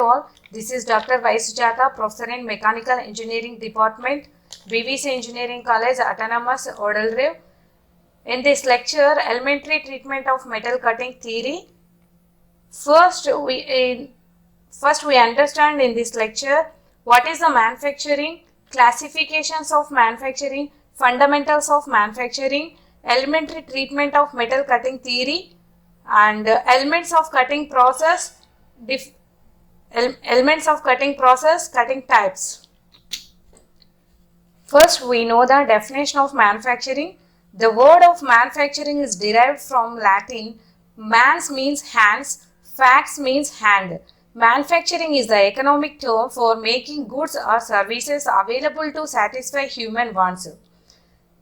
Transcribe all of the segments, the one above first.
all. This is Dr. Y. Sujata, Professor in Mechanical Engineering Department, BVC Engineering College, Autonomous, Odalrev. In this lecture, Elementary Treatment of Metal Cutting Theory. First, we understand in this lecture what is the manufacturing, classifications of manufacturing, fundamentals of manufacturing, elementary treatment of metal cutting theory, and elements of cutting process, cutting types. First, we know the definition of manufacturing. The word of manufacturing is derived from Latin. Mans means hands, fax means hand. Manufacturing is the economic term for making goods or services available to satisfy human wants.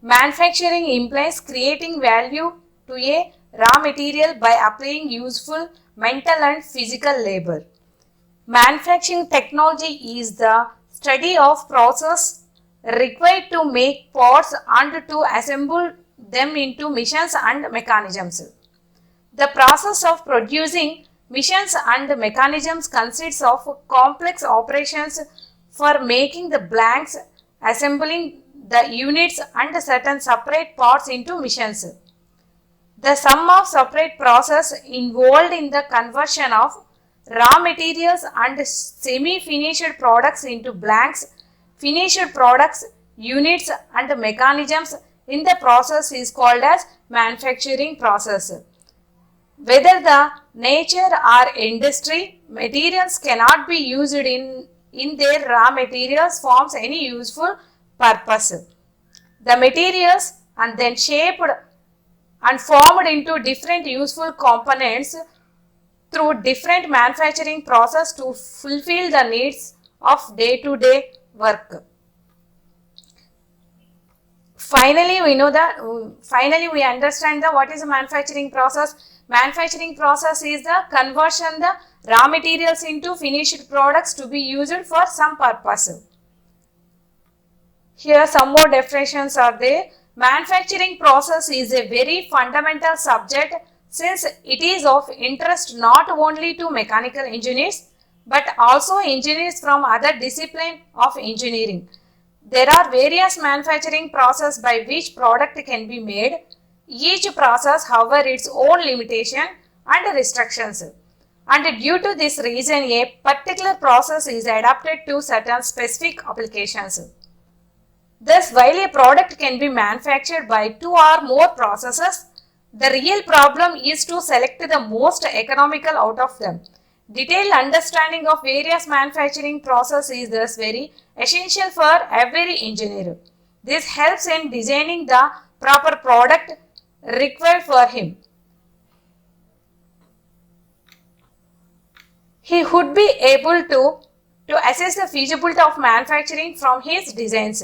Manufacturing implies creating value to a raw material by applying useful mental and physical labor. Manufacturing technology is the study of process required to make parts and to assemble them into machines and mechanisms. The process of producing machines and mechanisms consists of complex operations for making the blanks, assembling the units and certain separate parts into machines. The sum of separate process involved in the conversion of raw materials and semi-finished products into blanks, finished products, units and mechanisms in the process is called as manufacturing process. Whether the nature or industry, materials cannot be used in their raw materials forms any useful purpose. The materials and then shaped and formed into different useful components through different manufacturing process to fulfill the needs of day-to-day work. Finally, we understand what is a manufacturing process. Manufacturing process is the conversion the raw materials into finished products to be used for some purpose. Here some more definitions are there. Manufacturing process is a very fundamental subject since it is of interest not only to mechanical engineers but also engineers from other disciplines of engineering. There are various manufacturing processes by which product can be made. Each process however its own limitation and restrictions, and due to this reason a particular process is adapted to certain specific applications. Thus, while a product can be manufactured by two or more processes, the real problem is to select the most economical out of them. Detailed understanding of various manufacturing processes is thus very essential for every engineer. This helps in designing the proper product required for him. He would be able to assess the feasibility of manufacturing from his designs.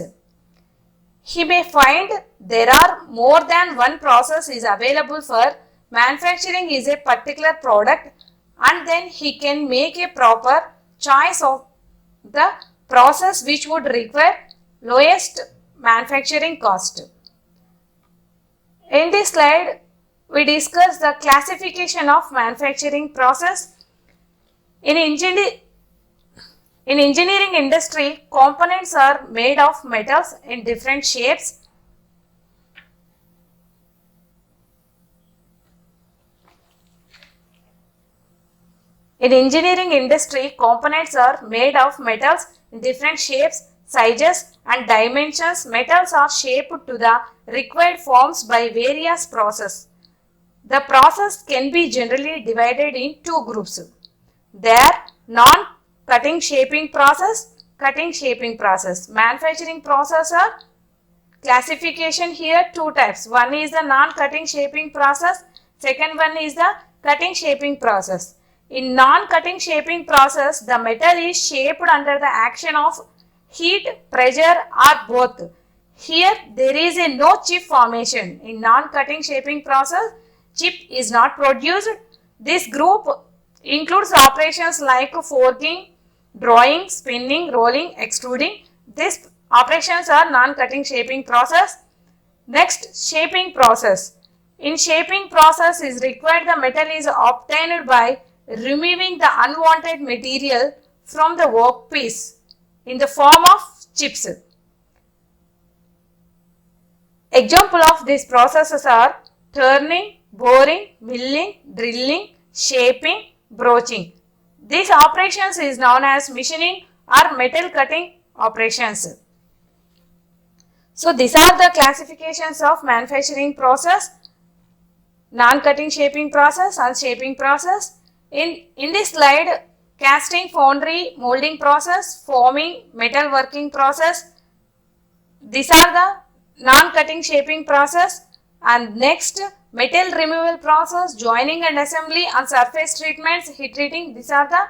He may find there are more than one process is available for manufacturing is a particular product, and then he can make a proper choice of the process which would require lowest manufacturing cost. In this slide, we discuss the classification of manufacturing process. In engineering industry, components are made of metals in different shapes. In engineering industry, components are made of metals in different shapes, sizes and dimensions. Metals are shaped to the required forms by various processes. The process can be generally divided in two groups. They are non-cutting shaping process, cutting shaping process. Manufacturing process are classification here two types. One is the non-cutting shaping process, second one is the cutting shaping process. In non-cutting shaping process, the metal is shaped under the action of heat, pressure or both. Here there is no chip formation. In non-cutting shaping process, chip is not produced. This group includes operations like forging, drawing, spinning, rolling, extruding. These operations are non-cutting shaping process. Next, shaping process. In shaping process is required the metal is obtained by removing the unwanted material from the workpiece in the form of chips. Example of these processes are turning, boring, milling, drilling, shaping, broaching. These operations is known as machining or metal cutting operations. So these are the classifications of manufacturing process: non-cutting shaping process and shaping process. In this slide, casting, foundry, molding process, forming, metal working process. These are the non-cutting shaping process. And next, metal removal process, joining and assembly, and surface treatments, heat treating. These are the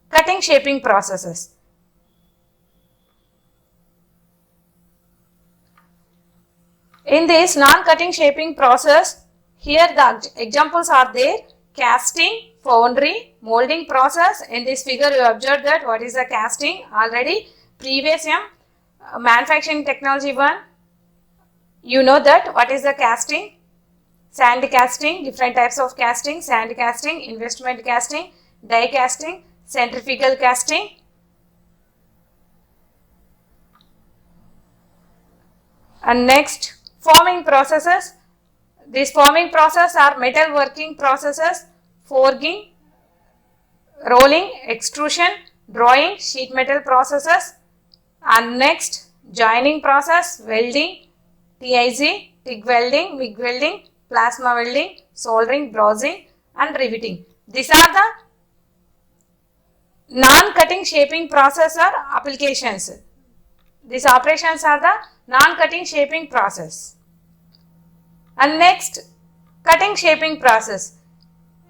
cutting shaping processes. In this non-cutting shaping process, here the examples are there: casting, foundry, molding process. In this figure you observe that what is the casting already. Previous manufacturing technology 1, you know that what is the casting. Sand casting, different types of casting: sand casting, investment casting, die casting, centrifugal casting. And next, forming processes. These forming processes are metal working processes: forging, rolling, extrusion, drawing, sheet metal processes. And next, joining process, welding, TIG, TIG welding, MIG welding, plasma welding, soldering, brazing, and riveting. These are the non-cutting shaping process or applications. These operations are the non-cutting shaping process. And next, cutting shaping process.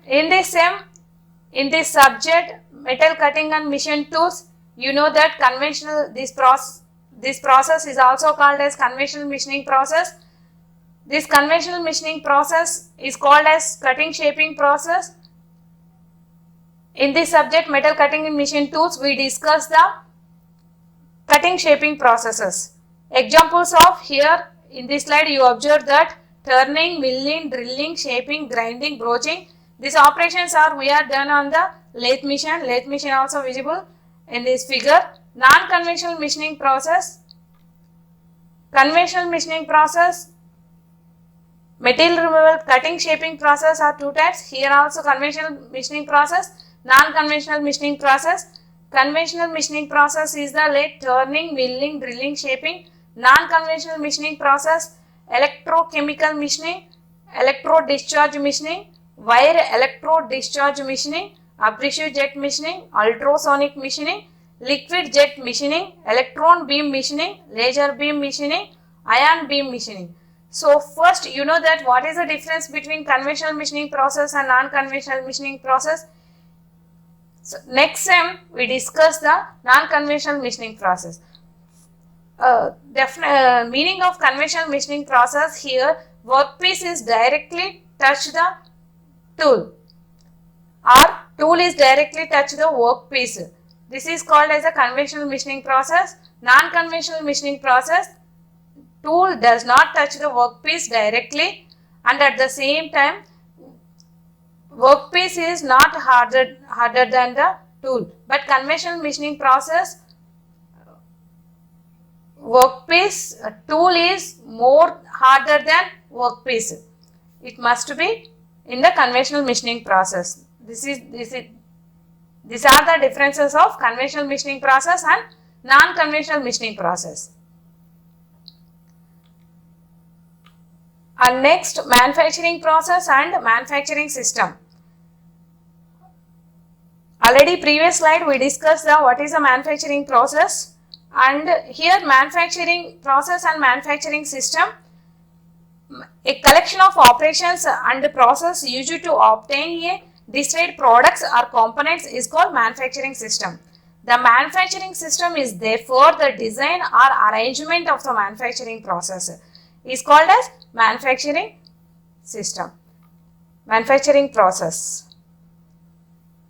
In this subject, metal cutting and machine tools, you know that conventional this process is also called as conventional machining process. This conventional machining process is called as cutting shaping process. In this subject, metal cutting and machine tools, we discuss the cutting shaping processes. Examples of here in this slide, you observe that turning, milling, drilling, shaping, grinding, broaching. These operations we are done on the lathe machine. Lathe machine also visible in this figure. Non-conventional machining process, conventional machining process, material removal, cutting shaping process are two types. Here also conventional machining process, non-conventional machining process. Conventional machining process is the lathe turning, milling, drilling, shaping. Non-conventional machining process, electrochemical machining, electro-discharge machining, wire electro-discharge machining, abrasive jet machining, ultrasonic machining, liquid jet machining, electron beam machining, laser beam machining, ion beam machining. So first, you know that what is the difference between conventional machining process and non-conventional machining process. So next time we discuss the non-conventional machining process. Meaning of conventional machining process here, workpiece is directly touch the tool or tool is directly touch the workpiece. This is called as a conventional machining process. Non-conventional machining process, tool does not touch the workpiece directly, and at the same time workpiece is not harder than the tool. But conventional machining process, workpiece tool is more harder than workpiece. It must be in the conventional machining process. These are the differences of conventional machining process and non-conventional machining process. And next, manufacturing process and manufacturing system. Already previous slide we discussed what is a manufacturing process, and here manufacturing process and manufacturing system, a collection of operations and process used to obtain a desired products or components is called manufacturing system. The manufacturing system is therefore the design or arrangement of the manufacturing process is called as manufacturing system, manufacturing process.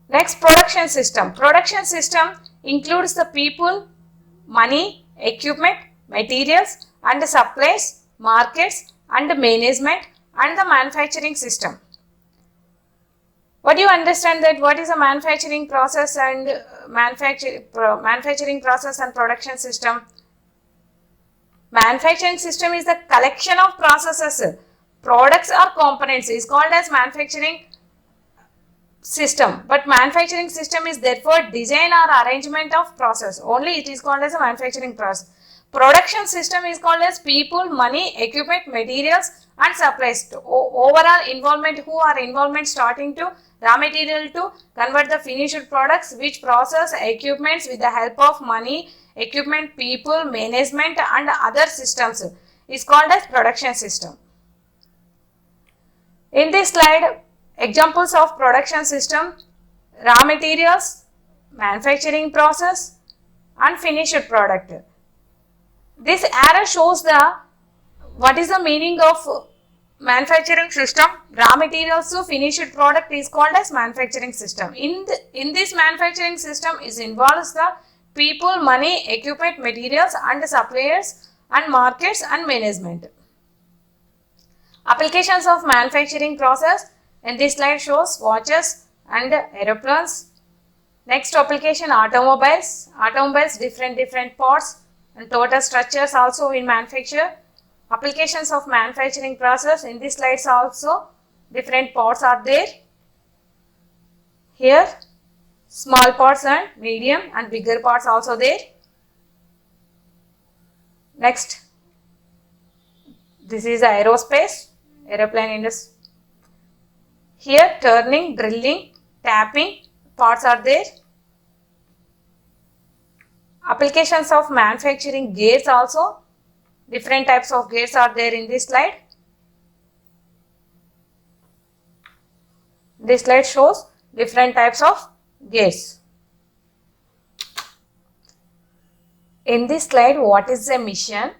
Next, production system. Production system includes the people, money, equipment, materials and supplies, markets and management and the manufacturing system. What do you understand that what is a manufacturing process and manufacturing process and production system? Manufacturing system is the collection of processes, products or components is called as manufacturing system, but manufacturing system is therefore design or arrangement of process, only it is called as a manufacturing process. Production system is called as people, money, equipment, materials and supplies. Overall involvement, who are involvement starting to raw material to convert the finished products, which process equipments with the help of money, equipment, people, management and other systems is called as production system. In this slide, examples of production system: raw materials, manufacturing process and finished product. This arrow shows the what is the meaning of manufacturing system. Raw materials to finished product is called as manufacturing system. In this manufacturing system is involves the people, money, equipment, materials and suppliers and markets and management. Applications of manufacturing process in this slide shows watches and aeroplanes. Next application, automobiles. Automobiles, different parts and total structures also in manufacture. Applications of manufacturing process in this slides also different parts are there. Here small parts and medium and bigger parts also there. Next, this is aerospace, aeroplane industry. Here turning, drilling, tapping parts are there. Applications of manufacturing gears also, different types of gears are there in this slide. This slide shows different types of gears. In this slide, what is a mission?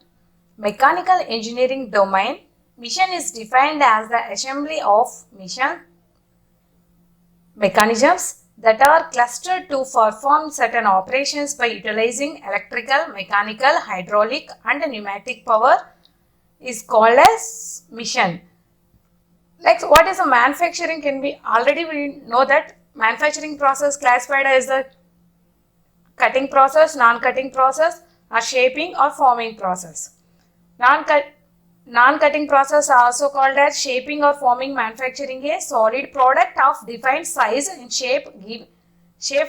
Mechanical engineering domain. Mission is defined as the assembly of mechanisms that are clustered to perform certain operations by utilizing electrical, mechanical, hydraulic and pneumatic power is called as mission. Like what is a manufacturing can be, already we know that manufacturing process classified as the cutting process, non-cutting process or shaping or forming process. Non-cutting process also called as shaping or forming. Manufacturing a solid product of defined size and shape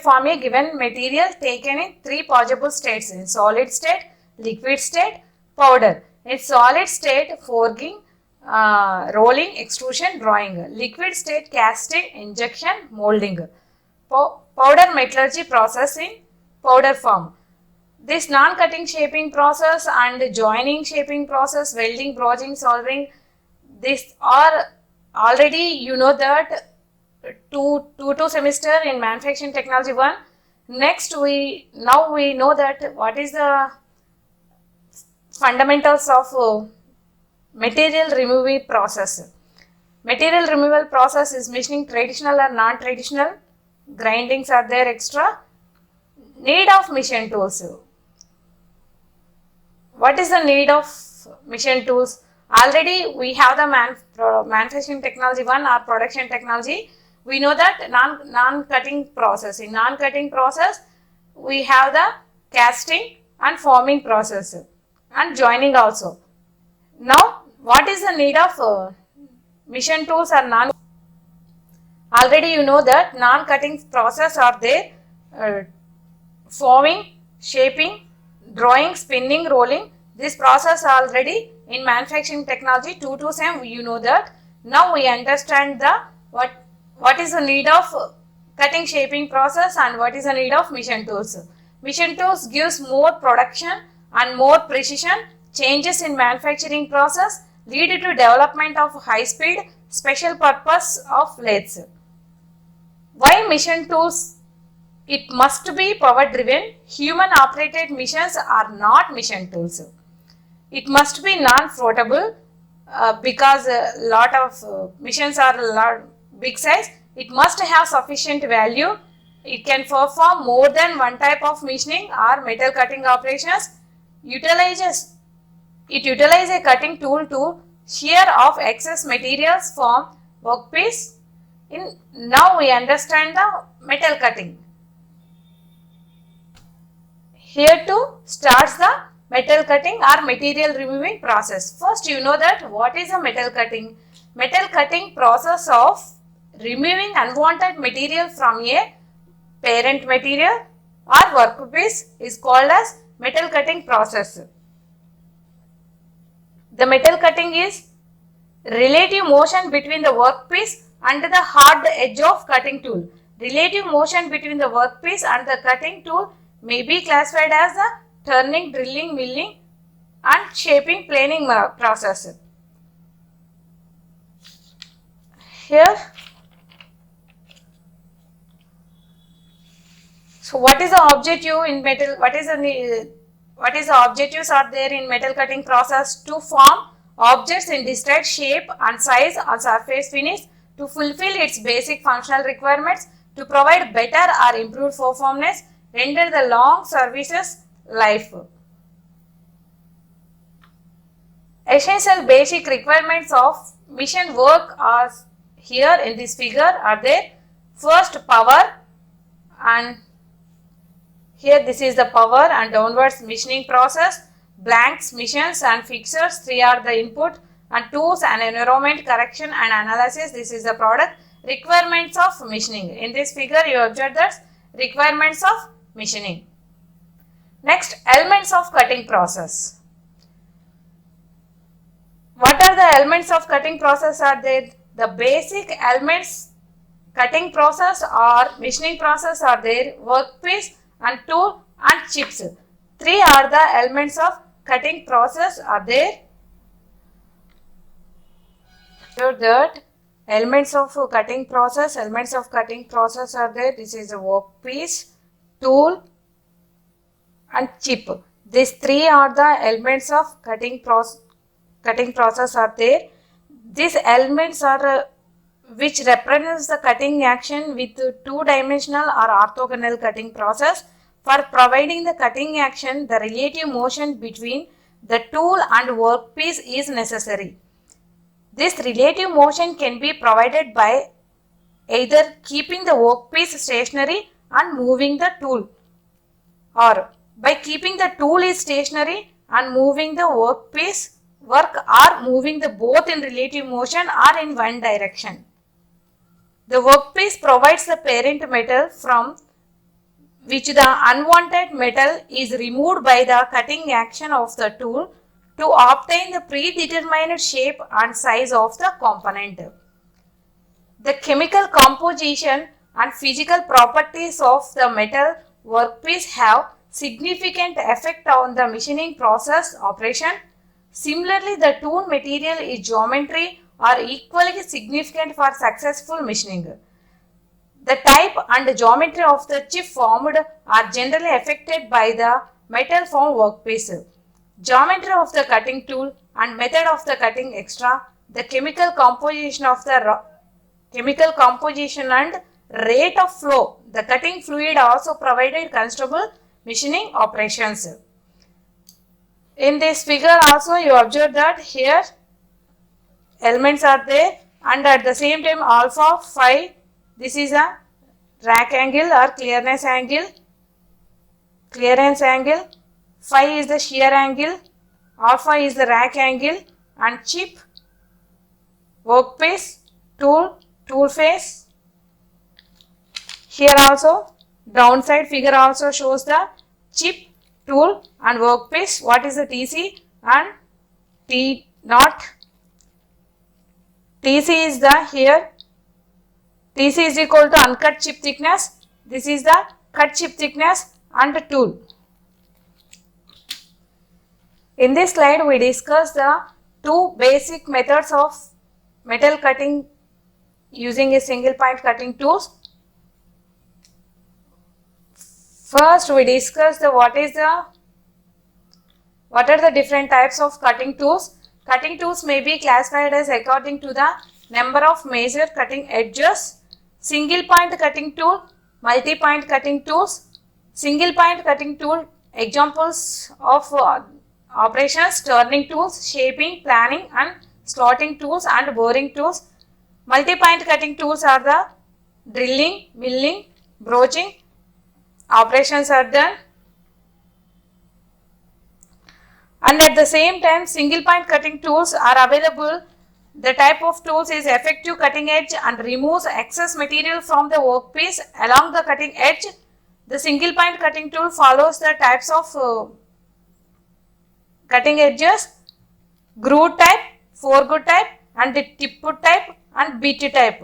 from a given material taken in three possible states: in solid state, liquid state, powder. In solid state, forging, rolling, extrusion, drawing. Liquid state, casting, injection, molding. Powder metallurgy process in powder form. This non-cutting shaping process and joining shaping process, welding, broaching, soldering, these are already you know that two semester in manufacturing technology 1. Next we know that what is the fundamentals of material removal process. Material removal process is machining, traditional or non-traditional, grindings are there extra. Need of machine tools. What is the need of machine tools? Already we have the manufacturing technology 1 or production technology. We know that non-cutting process. In non-cutting process, we have the casting and forming process and joining also. Now, what is the need of machine tools or non? Already you know that non-cutting process are there. Forming, shaping, drawing, spinning, rolling. This process already in manufacturing technology 2 to 7 you know that. Now we understand the what is the need of cutting shaping process and what is the need of machine tools. Machine tools gives more production and more precision. Changes in manufacturing process lead to development of high speed special purpose of lathes. Why machine tools? It must be power driven. Human operated machines are not machine tools. It must be non-floatable because a lot of machines are big size. It must have sufficient value. It can perform more than one type of machining or metal cutting operations. It utilizes a cutting tool to shear off excess materials from workpiece. Now we understand the metal cutting. Here too starts the metal cutting or material removing process. First, you know that what is a metal cutting. Metal cutting process of removing unwanted material from a parent material or workpiece is called as metal cutting process. The metal cutting is relative motion between the workpiece and the hard edge of cutting tool. Relative motion between the workpiece and the cutting tool may be classified as the turning, drilling, milling and shaping planing process. Here, so what is the objective in metal? What is the objectives are there in metal cutting process? To form objects in desired shape and size or surface finish, to fulfill its basic functional requirements, to provide better or improved performance, render the long services life. Essential basic requirements of machine work are here in this figure are there. First, power, and here this is the power and downwards machining process. Blanks, missions and fixtures, 3 are the input, and tools and environment correction and analysis, this is the product. Requirements of machining. In this figure you observe that requirements of machining. Next, elements of cutting process. What are the elements of cutting process are there? The basic elements cutting process or machining process are there, workpiece and tool and chips. 3 are the elements of cutting process are there. So that elements of cutting process are there. This is a workpiece, tool and chip. These 3 are the elements of cutting process are there. These elements are which represents the cutting action with two-dimensional or orthogonal cutting process. For providing the cutting action, the relative motion between the tool and workpiece is necessary. This relative motion can be provided by either keeping the workpiece stationary and moving the tool, or by keeping the tool is stationary and moving the workpiece or moving the both in relative motion or in one direction. The workpiece provides the parent metal from which the unwanted metal is removed by the cutting action of the tool to obtain the predetermined shape and size of the component. The chemical composition and physical properties of the metal workpiece have significant effect on the machining process operation. Similarly, the tool material is geometry are equally significant for successful machining. The type and geometry of the chip formed are generally affected by the metal formed workpiece. Geometry of the cutting tool and method of the cutting extra, the chemical composition and rate of flow, the cutting fluid also provided considerable machining operations. In this figure also you observe that here elements are there, and at the same time alpha, phi, this is a rack angle or clearance angle, phi is the shear angle, alpha is the rack angle, and chip, workpiece, tool face. Here also downside figure also shows the chip, tool and workpiece. What is the TC and T naught? TC is the here, TC is equal to uncut chip thickness, this is the cut chip thickness and the tool. In this slide we discuss the 2 basic methods of metal cutting using a single point cutting tools. First we discuss the what are the different types of cutting tools. Cutting tools may be classified as according to the number of major cutting edges. Single point cutting tool, multi point cutting tools. Single point cutting tool examples of operations: turning tools, shaping, planing and slotting tools and boring tools. Multi-point cutting tools are the drilling, milling, broaching operations are done. And at the same time, single point cutting tools are available. The type of tools is effective cutting edge and removes excess material from the workpiece along the cutting edge. The single point cutting tool follows the types of cutting edges: groove type, foregut type, and the tip type and bit type.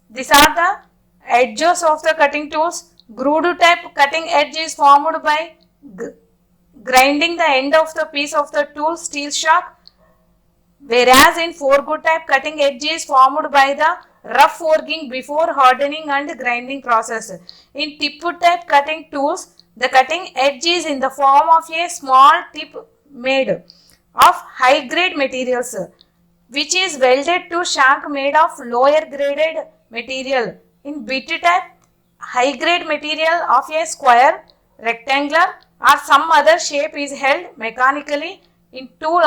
These are the edges of the cutting tools. Groove type cutting edge is formed by grinding the end of the piece of the tool steel shock, whereas in foregut type cutting edge is formed by the rough forging before hardening and grinding process. In tip type cutting tools, the cutting edge is in the form of a small tip made of high grade materials, which is welded to shank made of lower graded material. In bit type, high grade material of a square, rectangular or some other shape is held mechanically in tool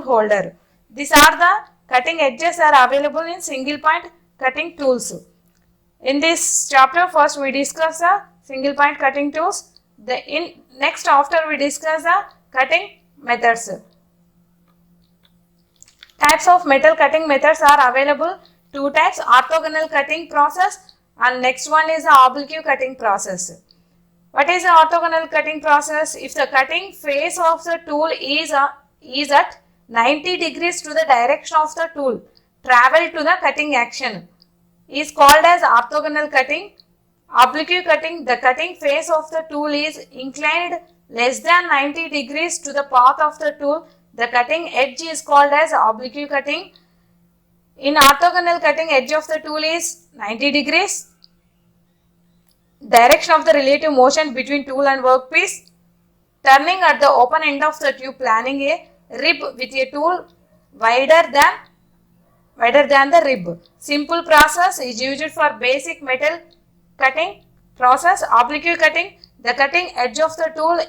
holder. These are the cutting edges are available in single point cutting tools. In this chapter, first we discuss the single point cutting tools. Next after we discuss the cutting methods. Types of metal cutting methods are available. Two types: orthogonal cutting process and next one is the oblique cutting process. What is the orthogonal cutting process? If the cutting face of the tool is at 90 degrees to the direction of the tool travel to the cutting action, is called as orthogonal cutting. Oblique cutting, the cutting face of the tool is inclined less than 90 degrees to the path of the tool. The cutting edge is called as oblique cutting. In orthogonal cutting, edge of the tool is 90 degrees. Direction of the relative motion between tool and workpiece. Turning at the open end of the tube, planning a rib with a tool wider than the rib. Simple process is used for basic metal cutting process. Oblique cutting, the cutting edge of the tool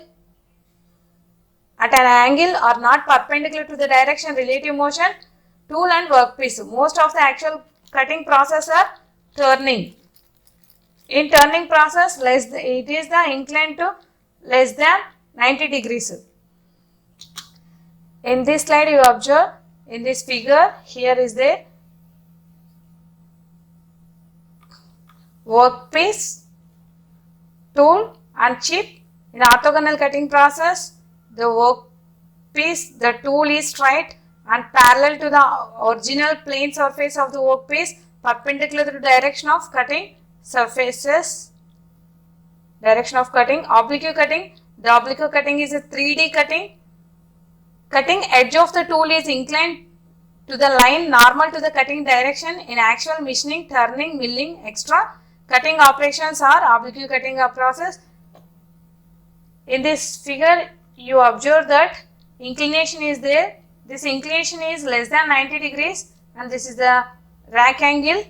at an angle or not perpendicular to the direction relative motion tool and workpiece. Most of the actual cutting process are turning. In turning process, it is the inclined to less than 90 degrees. In this slide you observe, in this figure, here is the workpiece, tool and chip. In orthogonal cutting process, the workpiece, the tool is straight and parallel to the original plane surface of the workpiece, perpendicular to the direction of cutting surfaces. Direction of cutting. Oblique cutting, the oblique cutting is a 3D cutting. Cutting edge of the tool is inclined to the line normal to the cutting direction. In actual machining, turning, milling, extra cutting operations are oblique cutting process. In this figure, you observe that inclination is there. This inclination is less than 90 degrees and this is the rack angle.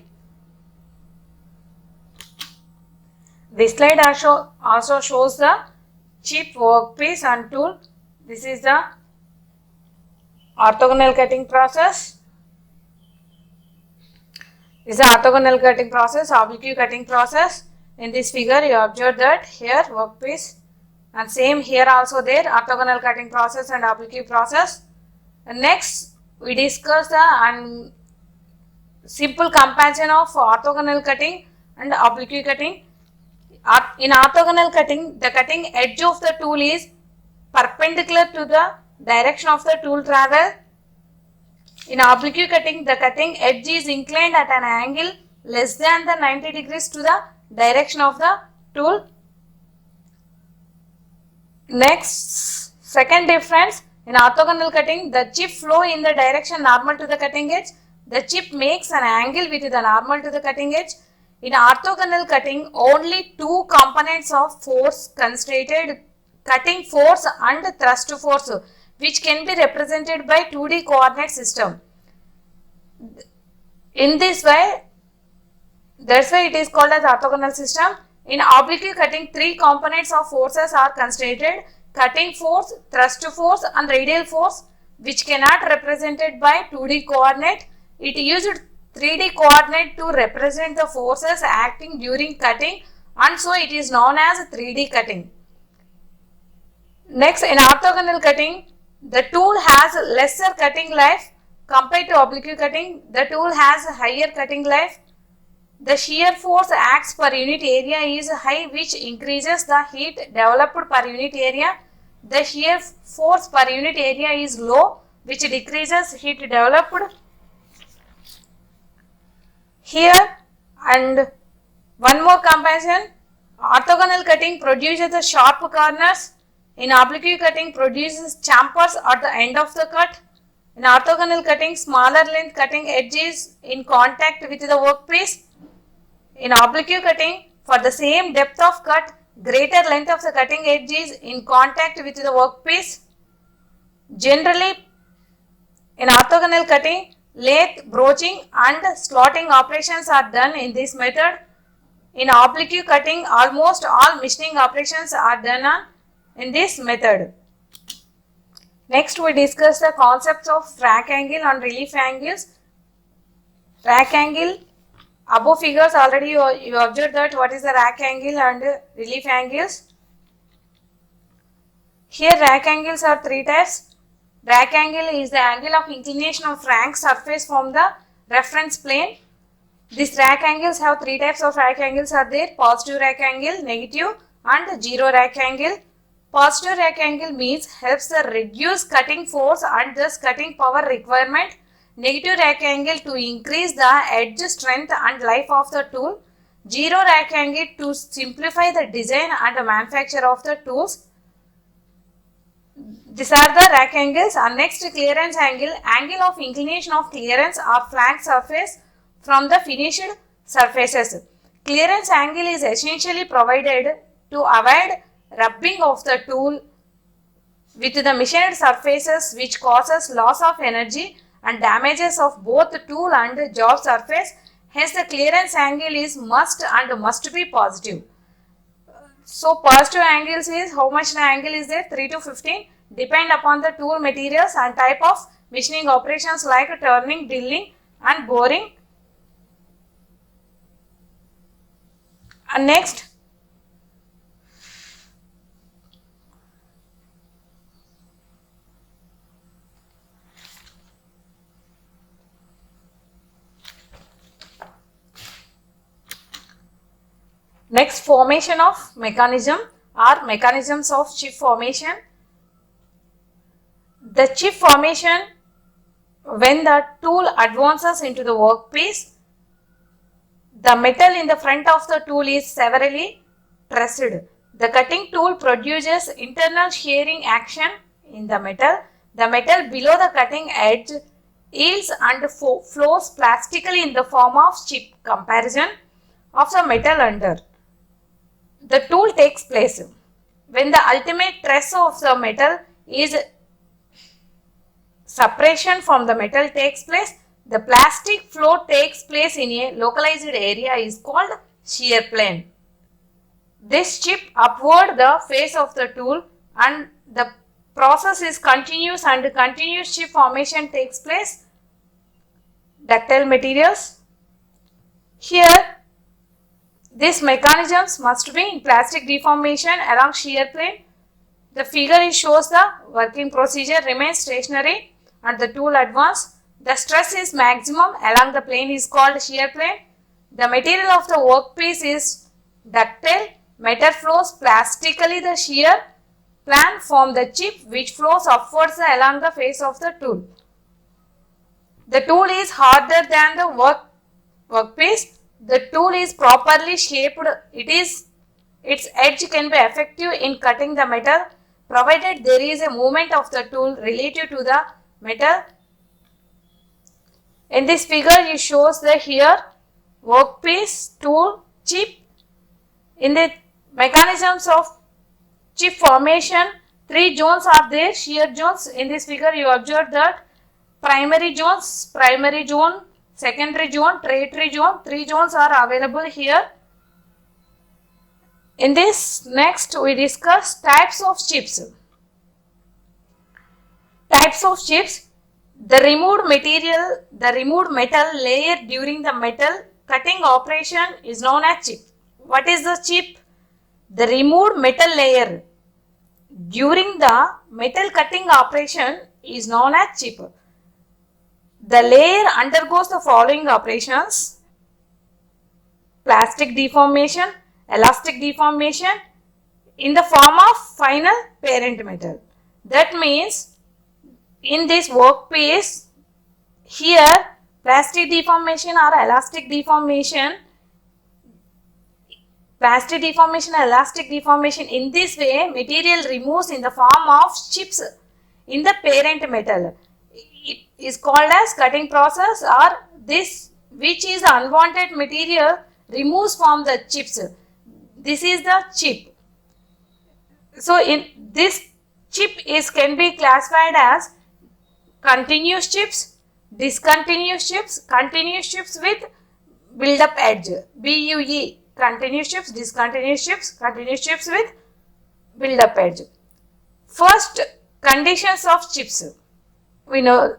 This slide also shows the chip, workpiece and tool. This is the orthogonal cutting process. This is the orthogonal cutting process, oblique cutting process. In this figure, you observe that here workpiece and same here also there, orthogonal cutting process and oblique process. And next, we discuss the simple comparison of orthogonal cutting and oblique cutting. In orthogonal cutting, the cutting edge of the tool is perpendicular to the direction of the tool travel. In oblique cutting, the cutting edge is inclined at an angle less than the 90 degrees to the direction of the tool. Next, second difference, in orthogonal cutting, the chip flow in the direction normal to the cutting edge. The chip makes an angle with the normal to the cutting edge. In orthogonal cutting, only two components of force concentrated, cutting force and thrust force, which can be represented by 2D coordinate system. In this way, that's why it is called as orthogonal system. In oblique cutting, three components of forces are concentrated: cutting force, thrust force and radial force, which cannot represented by 2D coordinate. It used 3D coordinate to represent the forces acting during cutting, and so it is known as 3D cutting. Next, in orthogonal cutting, the tool has lesser cutting life compared to oblique cutting. The tool has higher cutting life. The shear force acts per unit area is high, which increases the heat developed per unit area. The shear force per unit area is low, which decreases heat developed. Here, and one more comparison, orthogonal cutting produces the sharp corners. In oblique cutting produces chambers at the end of the cut. In orthogonal cutting, smaller length cutting edge is in contact with the workpiece. In oblique cutting, for the same depth of cut, greater length of the cutting edge is in contact with the workpiece. Generally, in orthogonal cutting, lathe, broaching and slotting operations are done in this method. In oblique cutting, almost all machining operations are done in this method. Next, we discuss the concepts of rack angle and relief angles. Rack angle, above figures already you observed that what is the rack angle and relief angles. Here rack angles are three types. Rack angle is the angle of inclination of rank surface from the reference plane. These rack angles have three types of rack angles are there: positive rack angle, negative and zero rack angle. Positive rack angle means helps the reduce cutting force and thus cutting power requirement. Negative rack angle to increase the edge strength and life of the tool. Zero rack angle to simplify the design and manufacture of the tools. These are the rack angles. And next, clearance angle, angle of inclination of clearance or flank surface from the finished surfaces. Clearance angle is essentially provided to avoid rubbing of the tool with the machined surfaces, which causes loss of energy and damages of both the tool and job surface. Hence, the clearance angle is must be positive. So, positive angles is how much the angle is there? 3 to 15. Depend upon the tool materials and type of machining operations like turning, drilling and boring. And next, formation of mechanism or mechanisms of chip formation. The chip formation, when the tool advances into the workpiece, the metal in the front of the tool is severely pressed. The cutting tool produces internal shearing action in the metal. The metal below the cutting edge yields and flows plastically in the form of chip comparison of the metal under. The tool takes place when the ultimate stress of the metal is separation from the metal takes place. The plastic flow takes place in a localized area is called shear plane. This chip upward the face of the tool and the process is continuous and continuous chip formation takes place. Ductile materials. Here, these mechanisms must be in plastic deformation along shear plane. The figure shows the working procedure remains stationary and the tool advance. The stress is maximum along the plane is called shear plane. The material of the workpiece is ductile. Metal flows plastically the shear plane from the chip which flows upwards along the face of the tool. The tool is harder than the workpiece. The tool is properly shaped. Its edge can be effective in cutting the metal provided there is a movement of the tool relative to the metal. In this figure, it shows the here workpiece, tool, chip. In the mechanisms of chip formation, three zones are there, shear zones. In this figure, you observe that primary zone, secondary zone, tertiary zone. Three zones are available here. In this next, we discuss types of chips. Types of chips. The removed metal layer during the metal cutting operation is known as chip. What is the chip? The removed metal layer during the metal cutting operation is known as chip. The layer undergoes the following operations: plastic deformation, elastic deformation in the form of final parent metal. That means in this workpiece, here plastic deformation or elastic deformation, elastic deformation, in this way material removes in the form of chips in the parent metal. It is called as cutting process, or this which is unwanted material removes from the chips. This is the chip. So in this chip can be classified as continuous chips, discontinuous chips, continuous chips with build-up edge, BUE, continuous chips, discontinuous chips, continuous chips with build-up edge. First, conditions of chips. We know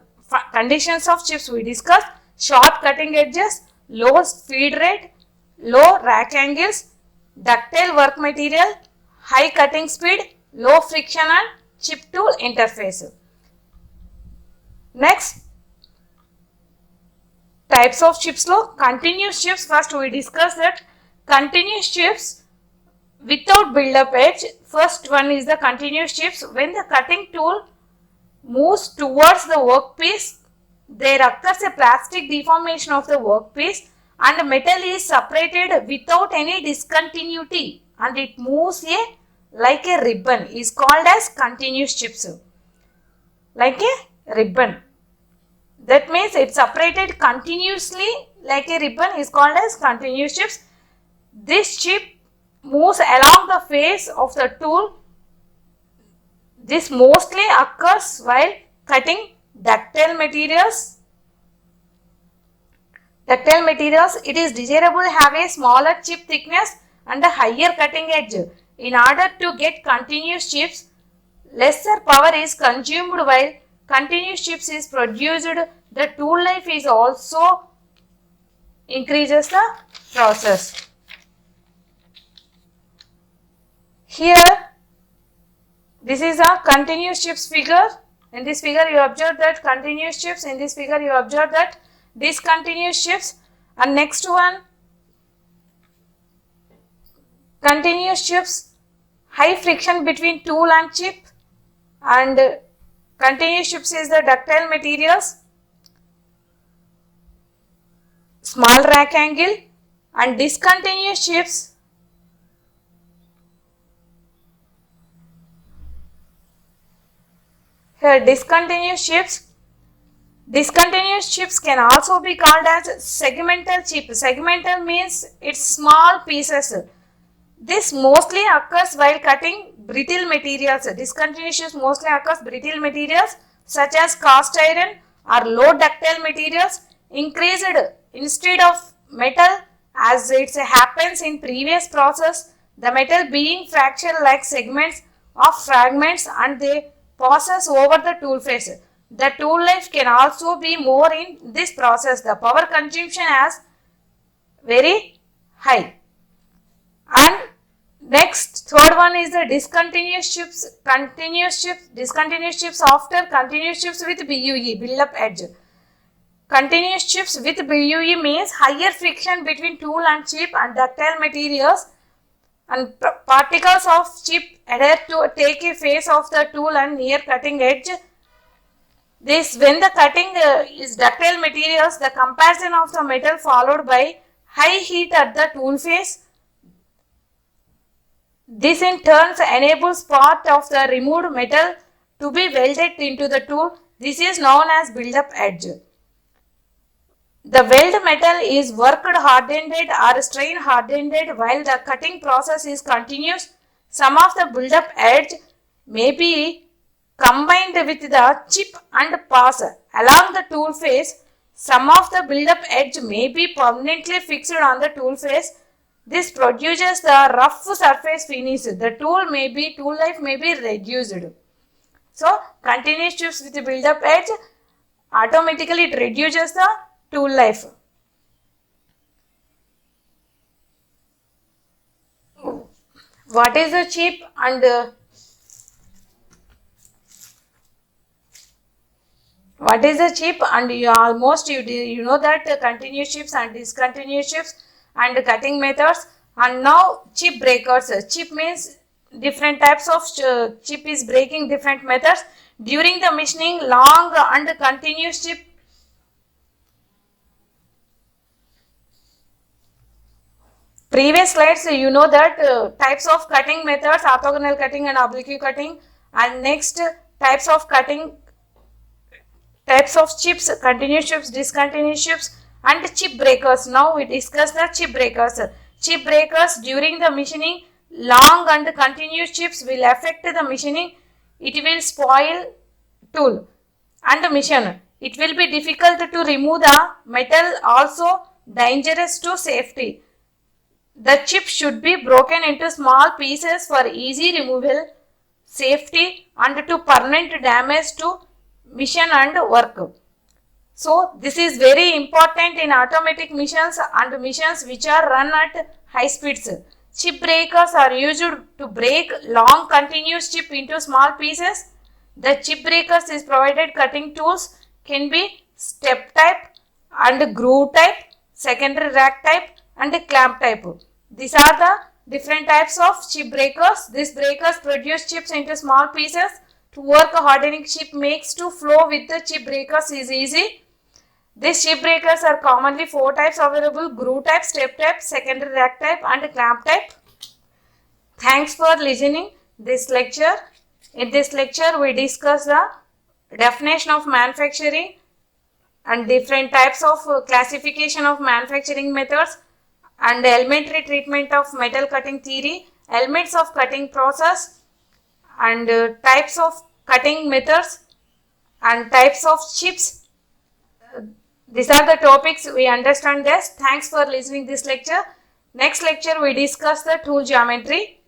conditions of chips we discussed: sharp cutting edges, low feed rate, low rack angles, ductile work material, high cutting speed, low friction and chip tool interface. Next, types of chips. Continuous chips. First we discussed that continuous chips without build-up edge. First one is the continuous chips. When the cutting tool moves towards the workpiece, there occurs a plastic deformation of the workpiece and metal is separated without any discontinuity and it moves like a ribbon, is called as continuous chips. Like a ribbon. That means it separated continuously like a ribbon, is called as continuous chips. This chip moves along the face of the tool. This mostly occurs while cutting ductile materials. It is desirable to have a smaller chip thickness and a higher cutting edge. In order to get continuous chips, lesser power is consumed while continuous chips is produced. The tool life is also increases the process. Here, this is a continuous chips figure. In this figure, you observe that continuous chips. In this figure, you observe that discontinuous chips. And next one, continuous chips, high friction between tool and chip. And continuous chips is the ductile materials, small rack angle. And discontinuous chips, here discontinuous chips can also be called as segmental chip. Segmental means it's small pieces. This mostly occurs while cutting brittle materials. Discontinuous chips mostly occurs brittle materials such as cast iron or low ductile materials increased instead of metal, as it happens in previous process, the metal being fractured like segments of fragments and they passes over the tool face. The tool life can also be more in this process. The power consumption is very high. And next, third one is the discontinuous chips. Discontinuous chips after continuous chips with BUE, build-up edge. Continuous chips with BUE means higher friction between tool and chip and ductile materials, and particles of chip adhere to take a face of the tool and near cutting edge. This, when the cutting is ductile materials, the comparison of the metal followed by high heat at the tool face. This in turn enables part of the removed metal to be welded into the tool. This is known as build-up edge. The weld metal is worked hardened or strain hardened while the cutting process is continuous. Some of the build-up edge may be combined with the chip and pass along the tool face. Some of the build-up edge may be permanently fixed on the tool face. This produces the rough surface finish. The tool life may be reduced. So, continuous chips with build-up edge Automatically it reduces the tool life. What is a chip and what is a chip? And you know that continuous chips and discontinuous chips and cutting methods. And now chip breakers. Chip means different types of chip is breaking different methods. During the machining, long and continuous chip previous slides you know that types of cutting methods, orthogonal cutting and oblique cutting, and next types of cutting, types of chips, continuous chips, discontinuous chips, and chip breakers. Now we discuss the chip breakers. Chip breakers during the machining, long and continuous chips will affect the machining. It will spoil tool and machine. It will be difficult to remove the metal, also dangerous to safety. The chip should be broken into small pieces for easy removal, safety, and to permanent damage to machine and work. So this is very important in automatic machines and machines which are run at high speeds. Chip breakers are used to break long continuous chip into small pieces. The chip breakers is provided cutting tools can be step type and groove type, secondary rack type and clamp type. These are the different types of chip breakers. These breakers produce chips into small pieces. To work, hardening chip makes to flow with the chip breakers is easy. These chip breakers are commonly 4 types available: groove type, step type, secondary rack type and clamp type. Thanks for listening this lecture. In this lecture we discuss the definition of manufacturing and different types of classification of manufacturing methods and elementary treatment of metal cutting theory, elements of cutting process and types of cutting methods and types of chips. These are the topics we understand this. Thanks for listening this lecture. Next lecture we discuss the tool geometry.